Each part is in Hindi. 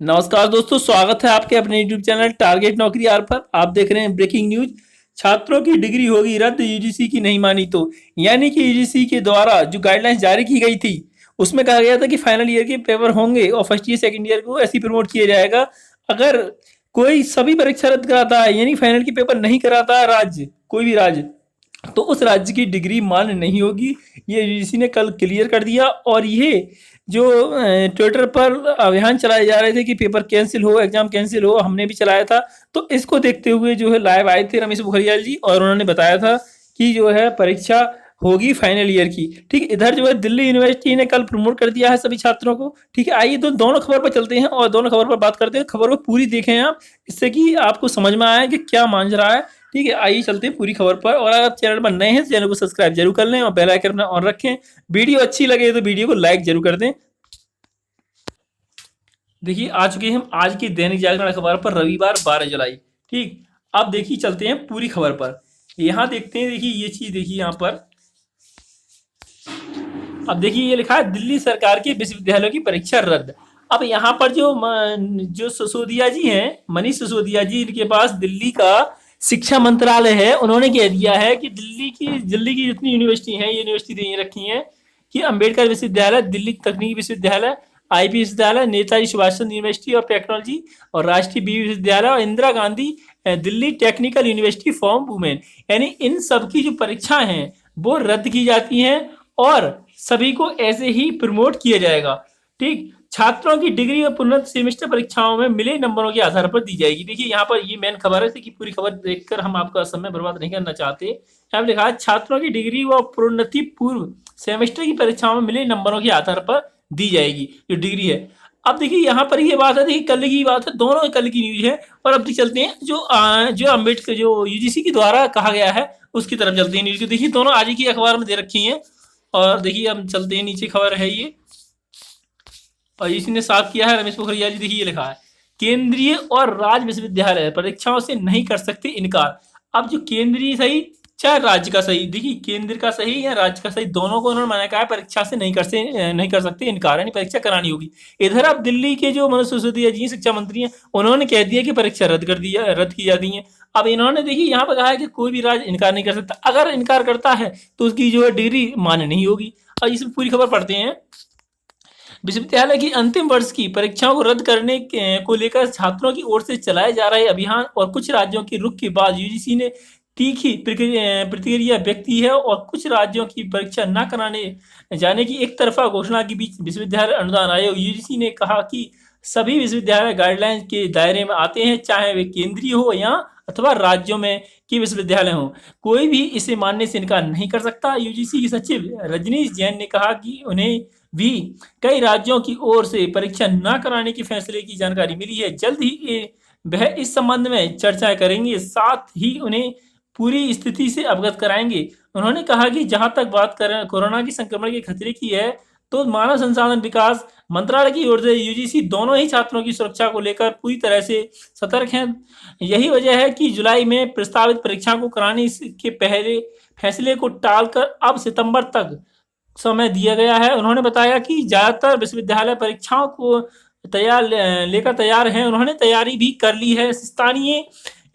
नमस्कार दोस्तों, स्वागत है आपके अपने YouTube चैनल टारगेट नौकरी आर पर। आप देख रहे हैं ब्रेकिंग न्यूज। छात्रों की डिग्री होगी रद्द यूजीसी की नहीं मानी तो। यानी कि यूजीसी के द्वारा जो गाइडलाइंस जारी की गई थी उसमें कहा गया था कि फाइनल ईयर के पेपर होंगे और फर्स्ट ईयर सेकंड ईयर को ऐसे प्रमोट किया जाएगा। अगर कोई सभी परीक्षा रद्द कराता है यानी फाइनल के पेपर नहीं कराता है राज्य, कोई भी राज्य, तो उस राज्य की डिग्री मान्य नहीं होगी। ये यूजीसी ने कल क्लियर कर दिया। और ये जो ट्विटर पर अभियान चलाए जा रहे थे कि पेपर कैंसिल हो, एग्जाम कैंसिल हो, हमने भी चलाया था। तो इसको देखते हुए जो है लाइव आए थे रमेश पोखरियाल जी और उन्होंने बताया था कि जो है परीक्षा होगी फाइनल ईयर की। ठीक है, इधर जो है दिल्ली यूनिवर्सिटी ने कल प्रमोट कर दिया है सभी छात्रों को। ठीक है, आइए तो दोनों खबर पर चलते हैं और दोनों खबर पर बात करते हैं। खबर को पूरी देखें आप, इससे कि आपको समझ में आए कि क्या मान रहा है। ठीक है, आइए चलते हैं पूरी खबर पर। और अगर आप चैनल पर नए हैं तो चैनल को सब्सक्राइब जरूर कर लें और बेल आइकन अपना ऑन रखें। वीडियो अच्छी लगे तो वीडियो को लाइक जरूर कर दें। देखिए, आ चुके हैं हम आज की दैनिक जागरण अखबार पर रविवार 12 जुलाई। ठीक, अब देखिए चलते हैं पूरी खबर पर। यहाँ देखते हैं, देखिए ये चीज देखिए यहाँ पर। अब देखिए ये लिखा है दिल्ली सरकार के विश्वविद्यालयों की परीक्षा रद्द। अब यहाँ पर जो सिसोदिया जी हैं, मनीष सिसोदिया जी, इनके पास दिल्ली का शिक्षा मंत्रालय है। उन्होंने कह दिया है कि दिल्ली की जितनी यूनिवर्सिटी हैं, ये यूनिवर्सिटी दे रखी हैं कि अंबेडकर विश्वविद्यालय, दिल्ली तकनीकी विश्वविद्यालय, आईपी विश्वविद्यालय, Netaji Subhash Chandra university of technology और राष्ट्रीय बीवी विश्वविद्यालय और Indira Gandhi Delhi technical university for women, यानी इन सब की जो परीक्षाएं हैं वो रद्द की जाती हैं और सभी को ऐसे ही प्रमोट किया जाएगा। ठीक, छात्रों की डिग्री और पुनः सेमेस्टर परीक्षाओं में मिले नंबरों के आधार पर दी जाएगी। देखिए यहाँ पर ये मेन खबर है कि पूरी खबर देखकर हम आपका समय बर्बाद नहीं करना चाहते। यहाँ पर लिखा है छात्रों की डिग्री व प्रोन्नति पूर्व सेमेस्टर की परीक्षाओं में मिले नंबरों के आधार पर दी जाएगी जो डिग्री है। अब देखिए यहाँ पर ये बात है, देखिए कल की बात है, दोनों कल की न्यूज है। और अब चलते हैं जो अम्बेडकर जो यूजीसी के द्वारा कहा गया है उसकी तरफ चलते हैं न्यूज को। देखिए दोनों आज की अखबार में दे रखी हैं। और देखिए हम चलते हैं, नीचे खबर है ये और इसी ने साफ किया है रमेश पोखरियाल जी। देखिए ये लिखा है केंद्रीय और राज्य विश्वविद्यालय परीक्षाओं से नहीं कर सकते इनकार। अब जो केंद्रीय सही चाहे राज्य का सही, देखिए केंद्र का सही या राज्य का सही, दोनों को उन्होंने मना कहा है परीक्षा से नहीं कर सकते इनकार, यानी परीक्षा करानी होगी। इधर अब दिल्ली के जो मनोज सिसोदिया जी शिक्षा मंत्री हैं, उन्होंने कह दिया कि परीक्षा रद्द की जाती है। अब इन्होंने देखिए यहाँ पर कहा है कि कोई भी राज्य इनकार नहीं कर सकता, अगर इनकार करता है तो उसकी जो है डिग्री मान्य नहीं होगी। और इसमें पूरी खबर पढ़ते हैं। विश्वविद्यालय की अंतिम वर्ष की परीक्षाओं को रद्द करने को लेकर छात्रों की ओर से चलाए जा रहे अभियान और कुछ राज्यों के रुख के बाद यूजीसी ने तीखी प्रतिक्रिया व्यक्त की है और कुछ राज्यों की परीक्षा न कराने जाने की एक तरफा घोषणा के बीच विश्वविद्यालय अनुदान आयोग यूजीसी ने कहा कि सभी विश्वविद्यालय गाइडलाइंस के दायरे में आते हैं, चाहे वे केंद्रीय हो या अथवा राज्यों में की विश्वविद्यालय हो। कोई भी इसे मानने से इनकार नहीं कर सकता। यूजीसी की सचिव रजनीश जैन ने कहा कि उन्हें भी कई राज्यों की ओर से परीक्षा न कराने के फैसले की जानकारी मिली है। जल्द ही वह इस संबंध में चर्चाएं करेंगे, साथ ही उन्हें पूरी स्थिति से अवगत कराएंगे। उन्होंने कहा कि जहां तक बात करें कोरोना के संक्रमण के खतरे की है, तो मानव संसाधन विकास मंत्रालय की ओर से यूजीसी दोनों ही छात्रों की सुरक्षा को लेकर पूरी तरह से सतर्क है। यही वजह है कि जुलाई में प्रस्तावित परीक्षा को कराने के पहले फैसले को टालकर अब सितंबर तक समय दिया गया है। उन्होंने बताया कि ज़्यादातर विश्वविद्यालय परीक्षाओं को लेकर तैयार हैं, उन्होंने तैयारी भी कर ली है। स्थानीय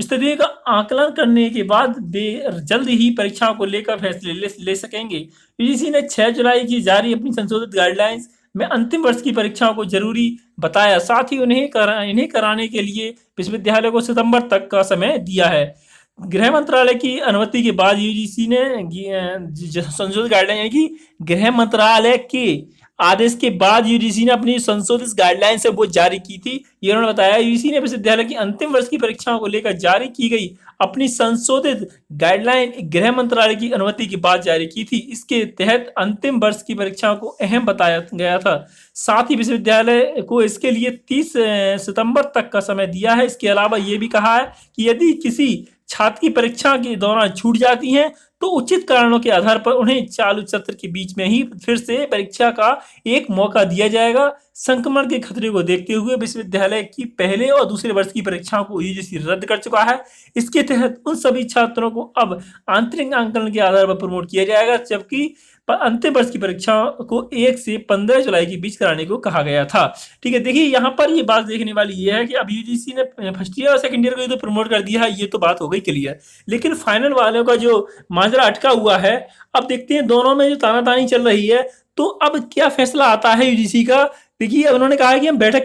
स्थिति का आकलन करने के बाद वे जल्द ही परीक्षाओं को लेकर फैसले ले सकेंगे। यूजीसी ने 6 जुलाई की जारी अपनी संशोधित गाइडलाइंस में अंतिम वर्ष की परीक्षाओं को जरूरी बताया, साथ ही इन्हें कराने के लिए विश्वविद्यालय को सितंबर तक का समय दिया है। गृह मंत्रालय की अनुमति के बाद यूजीसी ने संशोधित गाइडलाइन, यानी कि गृह मंत्रालय के आदेश के बाद यूजीसी ने अपनी संशोधित गाइडलाइन से वो जारी की थी। ये उन्होंने बताया यूजीसी ने विश्वविद्यालय की अंतिम वर्ष की परीक्षाओं को लेकर जारी की गई अपनी संशोधित गाइडलाइन गृह मंत्रालय की अनुमति के बाद जारी की थी। इसके तहत अंतिम वर्ष की परीक्षाओं को अहम बताया गया था। साथ ही विश्वविद्यालय को इसके लिए 30 सितंबर तक का समय दिया है। इसके अलावा ये भी कहा है कि यदि किसी छात्र की परीक्षा के दौरान छूट जाती हैं तो उचित कारणों के आधार पर उन्हें चालू सत्र के बीच में ही फिर से परीक्षा का एक मौका दिया जाएगा। संक्रमण के खतरे को देखते हुए विश्वविद्यालय की पहले और दूसरे वर्ष की परीक्षाओं को यूजीसी रद्द कर चुका है। इसके तहत उन सभी छात्रों को अब आंतरिक आंकलन के आधार पर प्रमोट किया जाएगा, जबकि अंतिम वर्ष की परीक्षा को 1 से 15 जुलाई के बीच कराने को कहा गया था। ठीक है, देखिए यहाँ पर ये बात देखने वाली ये है कि अब यूजीसी ने फर्स्ट ईयर और सेकंड ईयर को ये तो प्रमोट कर दिया है, ये तो बात हो गई क्लियर। लेकिन फाइनल वालों का जो माजरा अटका हुआ है, अब देखते हैं दोनों में जो तानातानी चल रही है, तो अब क्या फैसला आता है यूजीसी का। देखिए, अब उन्होंने कहा है कि हम बैठक